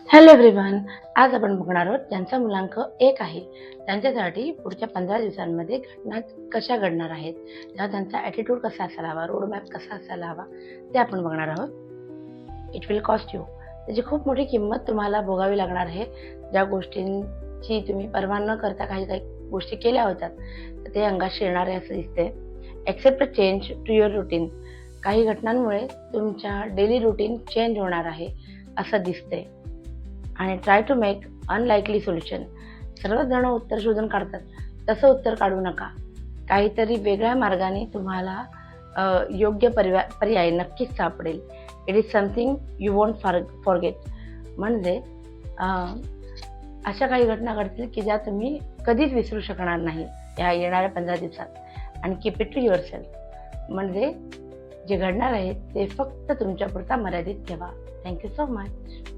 Hello everyone. आज आपण बघणार आहोत ज्यांचा मुलांक 1 आहे त्यांच्यासाठी पुढच्या 15 दिवसांमध्ये घटना कशा घडणार आहेत, तेव्हा त्यांचा ॲटिट्यूड कसा असायला हवा, रोडमॅप कसा असायला हवा ते आपण बघणार आहोत. It will cost you. त्याची खूप मोठी किंमत तुम्हाला भोगावी लागणार आहे. ज्या गोष्टींची तुम्ही पर्वा न करता काही काही गोष्टी केल्या होत्या तर ते अंगात शिरणार आहे असं दिसते. Accept change to your routine. काही घटनांमुळे तुमच्या डेली रुटीन चेंज होणार आहे असं दिसते. आणि try to make unlikely solution. सर्वच जण उत्तर शोधून काढतात, तसं उत्तर काढू नका. काहीतरी वेगळ्या मार्गाने तुम्हाला योग्य पर्याय नक्कीच सापडेल. It is something you won't forget. म्हणजे अशा काही घटना घडतील की ज्या तुम्ही कधीच विसरू शकणार नाही या येणाऱ्या 15 दिवसात. आणि keep it to yourself. म्हणजे जे घडणार आहे ते फक्त तुमच्यापुरता मर्यादित ठेवा. Thank you so much.